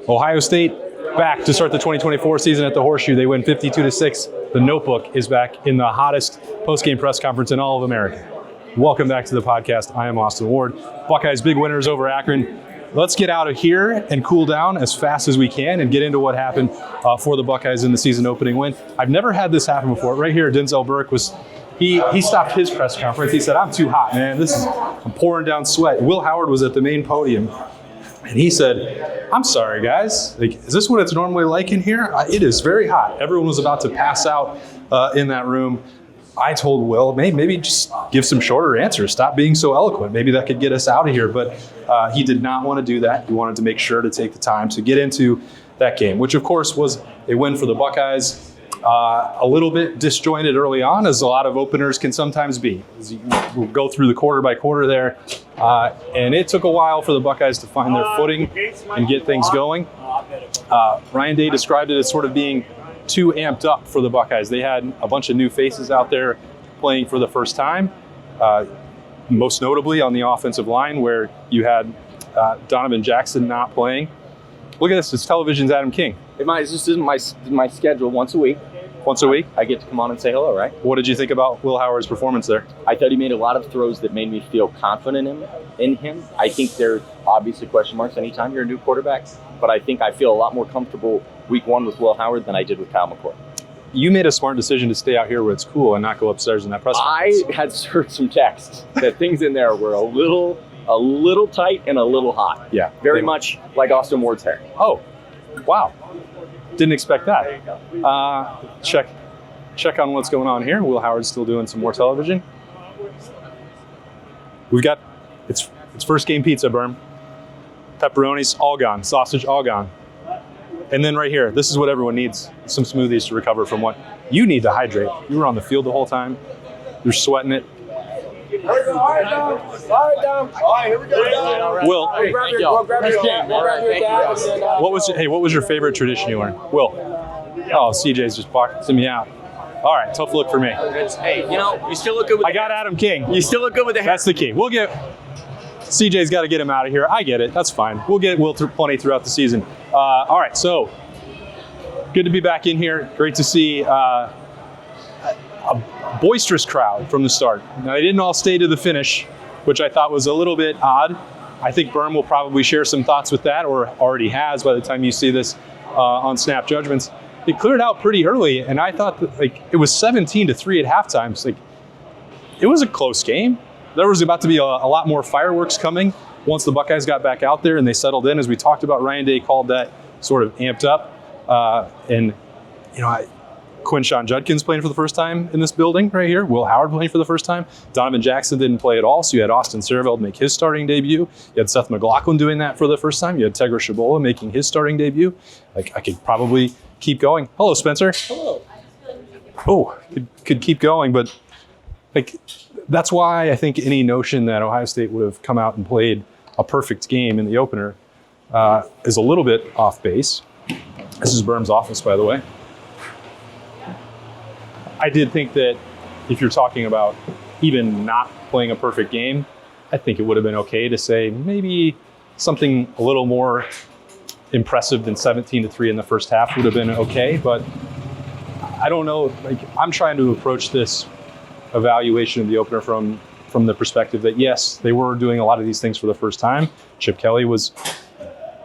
Ohio State back to start the 2024 season at the Horseshoe. They win 52-6. The Notebook is back in the hottest post-game press conference in all of America. Welcome back to the podcast. I am Austin Ward. Buckeyes big winners over Akron. Let's get out of here and cool down as fast as we can and get into what happened for the Buckeyes in the season opening win. I've never had this happen before. Right here, Denzel Burke he stopped his press conference. He said, "I'm too hot, man. I'm pouring down sweat." Will Howard was at the main podium. And he said, "I'm sorry, guys. Is this what it's normally like in here? It is very hot." Everyone was about to pass out in that room. I told Will, maybe just give some shorter answers. Stop being so eloquent. Maybe that could get us out of here. But he did not want to do that. He wanted to make sure to take the time to get into that game, which, of course, was a win for the Buckeyes. A little bit disjointed early on, as a lot of openers can sometimes be. We'll go through the quarter by quarter there. And it took a while for the Buckeyes to find their footing and get things going. Ryan Day described it as sort of being too amped up for the Buckeyes. They had a bunch of new faces out there playing for the first time, most notably on the offensive line, where you had Donovan Jackson not playing. Look at this. It's television's Adam King. This isn't my schedule once a week. Once a week? I get to come on and say hello, right? What did you think about Will Howard's performance there? I thought he made a lot of throws that made me feel confident in him. I think there's obviously question marks anytime you're a new quarterback, but I think I feel a lot more comfortable week one with Will Howard than I did with Kyle McCord. You made a smart decision to stay out here where it's cool and not go upstairs in that press conference. I had heard some texts that things in there were a little tight and a little hot. Yeah. Very much like Austin Ward's hair. Oh, wow. Didn't expect that. Check on what's going on here. Will Howard's still doing some more television. We've got, it's first game pizza, Berm. Pepperonis, all gone. Sausage, all gone. And then right here, this is what everyone needs. Some smoothies to recover from what you need to hydrate. You were on the field the whole time. You're sweating it. Will, what was your favorite tradition you learned? Will. Oh, CJ's just boxing me out. All right, tough look for me. Hey, you still look good with I got Adam King. You still look good with the hair. That's the key. CJ's got to get him out of here. I get it. That's fine. We'll get Will plenty throughout the season. All right, so good to be back in here. Great to see a boisterous crowd from the start. Now, they didn't all stay to the finish, which I thought was a little bit odd. I think Berm will probably share some thoughts with that, or already has by the time you see this on Snap Judgments. It cleared out pretty early, and I thought that, it was 17-3 at halftime. So, it was a close game. There was about to be a lot more fireworks coming once the Buckeyes got back out there and they settled in. As we talked about, Ryan Day called that sort of amped up. Quinshawn Judkins playing for the first time in this building right here. Will Howard playing for the first time. Donovan Jackson didn't play at all, so you had Austin Cereveld make his starting debut. You had Seth McLaughlin doing that for the first time. You had Tegra Shabola making his starting debut. I could probably keep going. Hello, Spencer. Hello. Oh, could keep going, but that's why I think any notion that Ohio State would have come out and played a perfect game in the opener is a little bit off base. This is Berm's office, by the way. I did think that if you're talking about even not playing a perfect game, I think it would have been okay to say maybe something a little more impressive than 17-3 in the first half would have been okay. But I don't know. I'm trying to approach this evaluation of the opener from the perspective that, yes, they were doing a lot of these things for the first time. Chip Kelly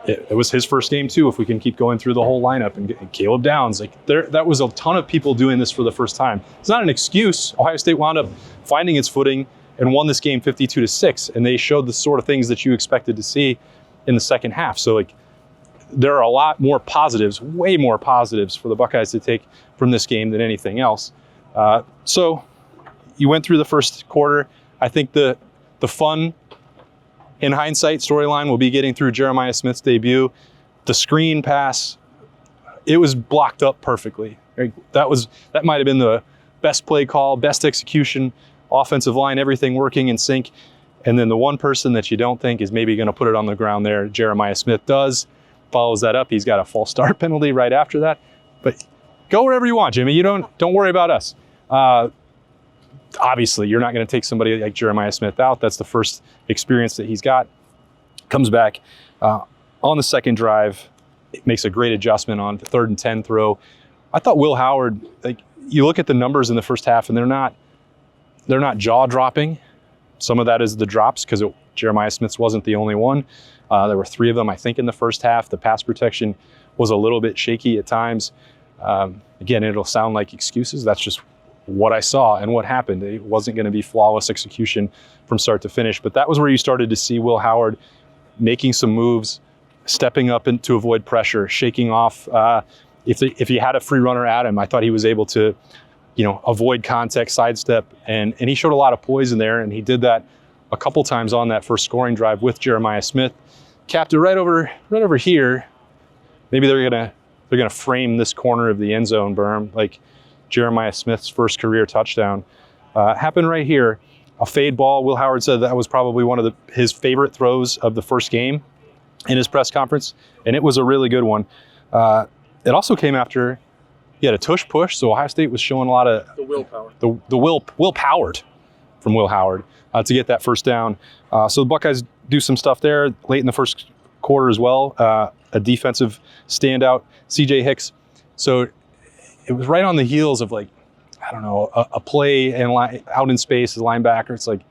it was his first game too, if we can keep going through the whole lineup, and Caleb Downs. That was a ton of people doing this for the first time. It's not an excuse. Ohio State wound up finding its footing and won this game 52-6, and they showed the sort of things that you expected to see in the second half. So there are a lot more positives, way more positives for the Buckeyes to take from this game than anything else. So you went through the first quarter. I think the fun, in hindsight, storyline will be getting through Jeremiah Smith's debut. The screen pass, it was blocked up perfectly. That might have been the best play call, best execution, offensive line, everything working in sync. And then the one person that you don't think is maybe going to put it on the ground there, Jeremiah Smith does, follows that up. He's got a false start penalty right after that. But go wherever you want, Jimmy. You don't worry about us. Obviously, you're not going to take somebody like Jeremiah Smith out. That's the first experience that he's got. Comes back on the second drive. makes a great adjustment on the 3rd and 10 throw. I thought Will Howard, like, you look at the numbers in the first half and they're not jaw dropping. Some of that is the drops because Jeremiah Smith's wasn't the only one. There were 3 of them, I think, in the first half. The pass protection was a little bit shaky at times. Again, it'll sound like excuses. That's just what I saw and what happened. It wasn't going to be flawless execution from start to finish, but that was where you started to see Will Howard making some moves, stepping up to avoid pressure, shaking off. If he had a free runner at him, I thought he was able to, avoid contact, sidestep, and he showed a lot of poise in there, and he did that a couple times on that first scoring drive with Jeremiah Smith. Capped it right over here. Maybe they're gonna frame this corner of the end zone berm, like Jeremiah Smith's first career touchdown. Happened right here. A fade ball. Will Howard said that was probably one of his favorite throws of the first game in his press conference, and it was a really good one. It also came after he had a tush push, so Ohio State was showing a lot of the willpower. The will-powered from Will Howard to get that first down. So the Buckeyes do some stuff there late in the first quarter as well. A defensive standout, C.J. Hicks. So it was right on the heels of, like, I don't know, a play and out in space as a linebacker. It's like,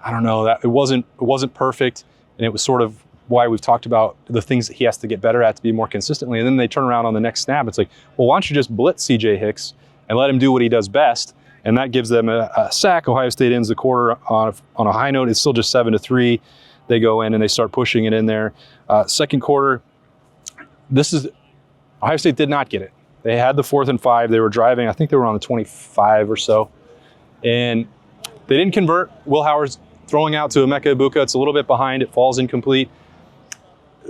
I don't know, that it wasn't perfect, and it was sort of why we've talked about the things that he has to get better at to be more consistently. And then they turn around on the next snap. It's like, well, why don't you just blitz C.J. Hicks and let him do what he does best? And that gives them a sack. Ohio State ends the quarter on a high note. It's still just 7-3. They go in and they start pushing it in there. Second quarter, Ohio State did not get it. They had the 4th and 5. They were driving. I think they were on the 25 or so. And they didn't convert. Will Howard's throwing out to Emeka Ibuka. It's a little bit behind. It falls incomplete.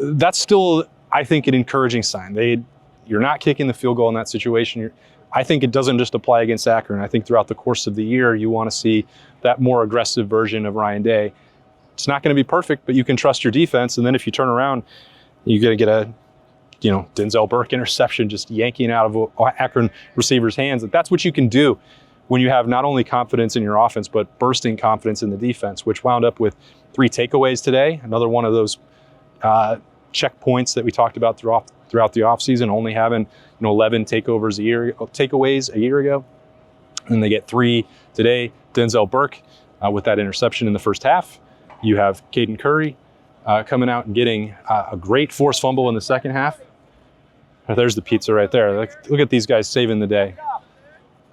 That's still, I think, an encouraging sign. You're not kicking the field goal in that situation. I think it doesn't just apply against Akron. I think throughout the course of the year, you want to see that more aggressive version of Ryan Day. It's not going to be perfect, but you can trust your defense. And then if you turn around, you're going to get a Denzel Burke interception just yanking out of Akron receiver's hands. That's what you can do when you have not only confidence in your offense, but bursting confidence in the defense, which wound up with 3 takeaways today. Another one of those checkpoints that we talked about throughout the offseason, only having 11 takeaways a year ago. And they get 3 today. Denzel Burke with that interception in the first half. You have Caden Curry coming out and getting a great forced fumble in the second half. There's the pizza right there. Look at these guys saving the day.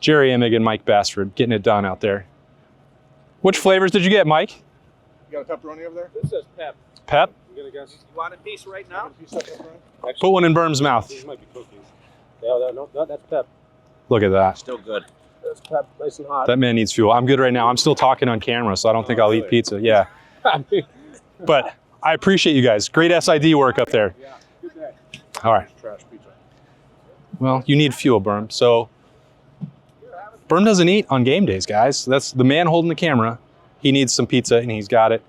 Jerry Emig and Mike Bassford getting it done out there. Which flavors did you get, Mike? You got a pepperoni over there? This says pep. Pep? You want a piece right now? Put one in Berm's mouth. These might be cookies. No, that's pep. Look at that. Still good. That's pep, nice and hot. That man needs fuel. I'm good right now. I'm still talking on camera, so I don't think I'll eat pizza. Yeah. But I appreciate you guys. Great SID work up there. Yeah, good day. All right. Trash pizza. Well, you need fuel, Berm. So Berm doesn't eat on game days, guys. That's the man holding the camera. He needs some pizza, and he's got it.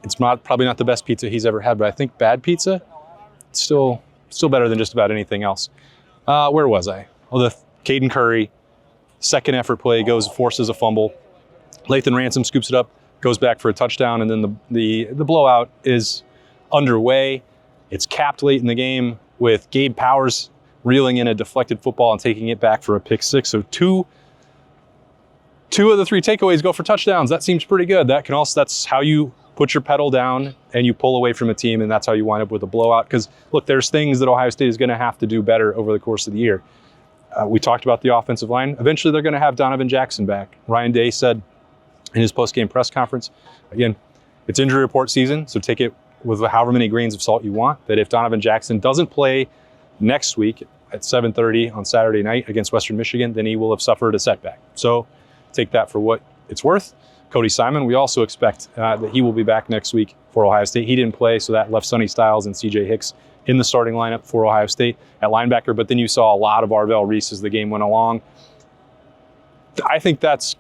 It's probably not the best pizza he's ever had, but I think bad pizza, it's still better than just about anything else. Where was I? Oh, the Caden Curry, second effort play, forces a fumble. Lathan Ransom scoops it up, goes back for a touchdown, and then the blowout is underway. It's capped late in the game with Gabe Powers reeling in a deflected football and taking it back for a pick 6. So two of the 3 takeaways go for touchdowns. That seems pretty good. That's how you put your pedal down and you pull away from a team, and that's how you wind up with a blowout. Because look, there's things that Ohio State is going to have to do better over the course of the year. We talked about the offensive line. Eventually, they're going to have Donovan Jackson back. Ryan Day said in his post-game press conference, again, it's injury report season, so take it with however many grains of salt you want, that if Donovan Jackson doesn't play next week at 7:30 on Saturday night against Western Michigan, then he will have suffered a setback. So take that for what it's worth. Cody Simon, we also expect that he will be back next week for Ohio State. He didn't play, so that left Sonny Styles and C.J. Hicks in the starting lineup for Ohio State at linebacker. But then you saw a lot of Arvell Reese as the game went along. I think that's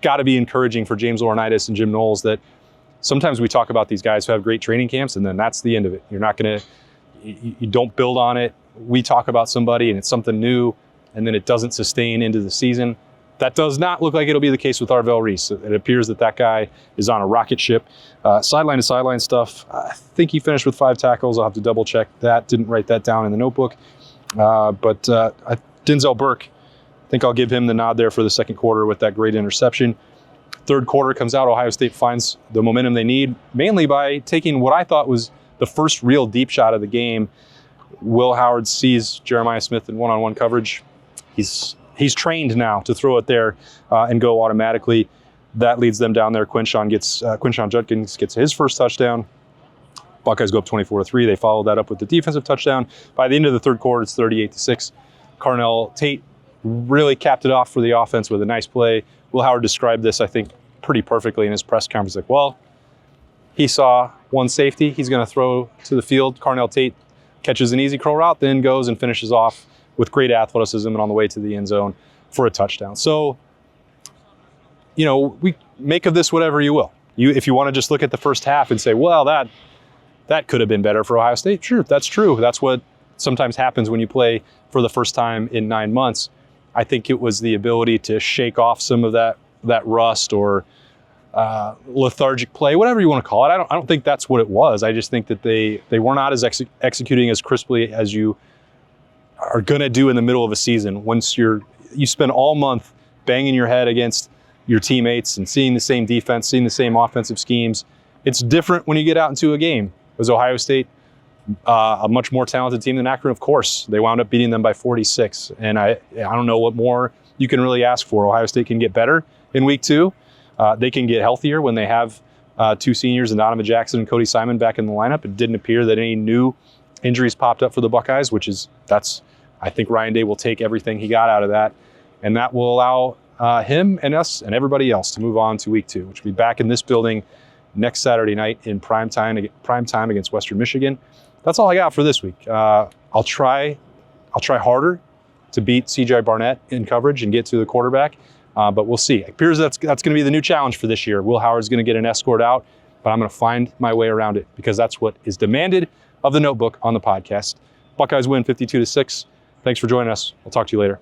got to be encouraging for James Laurinaitis and Jim Knowles, that sometimes we talk about these guys who have great training camps, and then that's the end of it. You're not going to, you don't build on it. We talk about somebody and it's something new, and then it doesn't sustain into the season. That does not look like it'll be the case with Arvell Reese. It appears that guy is on a rocket ship. Sideline to sideline stuff, I think he finished with 5 tackles. I'll have to double check that. Didn't write that down in the notebook. But Denzel Burke, I think I'll give him the nod there for the second quarter with that great interception. Third quarter comes out, Ohio State finds the momentum they need, mainly by taking what I thought was the first real deep shot of the game. Will Howard sees Jeremiah Smith in one-on-one coverage. He's trained now to throw it there and go automatically. That leads them down there. Quinshon Judkins gets his first touchdown. Buckeyes go up 24-3. They follow that up with the defensive touchdown. By the end of the third quarter, it's 38-6. Carnell Tate really capped it off for the offense with a nice play. Will Howard described this, I think, pretty perfectly in his press conference. Like, well, he saw one safety. He's going to throw to the field. Carnell Tate catches an easy curl route, then goes and finishes off with great athleticism and on the way to the end zone for a touchdown. So, we make of this whatever you will. If you want to just look at the first half and say, well, that could have been better for Ohio State. Sure, that's true. That's what sometimes happens when you play for the first time in 9 months. I think it was the ability to shake off some of that rust or lethargic play, whatever you want to call it. I don't think that's what it was. I just think that they were not as executing as crisply as you are going to do in the middle of a season. Once you spend all month banging your head against your teammates and seeing the same defense, seeing the same offensive schemes. It's different when you get out into a game. Was Ohio State a much more talented team than Akron? Of course. They wound up beating them by 46. And I don't know what more you can really ask for. Ohio State can get better in week 2. They can get healthier when they have 2 seniors, and Donovan Jackson and Cody Simon back in the lineup. It didn't appear that any new injuries popped up for the Buckeyes, I think Ryan Day will take everything he got out of that. And that will allow him and us and everybody else to move on to week 2, which will be back in this building next Saturday night in prime time against Western Michigan. That's all I got for this week. I'll try harder to beat CJ Barnett in coverage and get to the quarterback, but we'll see. It appears that's going to be the new challenge for this year. Will Howard's going to get an escort out, but I'm going to find my way around it because that's what is demanded of the notebook on the podcast. Buckeyes win 52-6. Thanks for joining us. I'll talk to you later.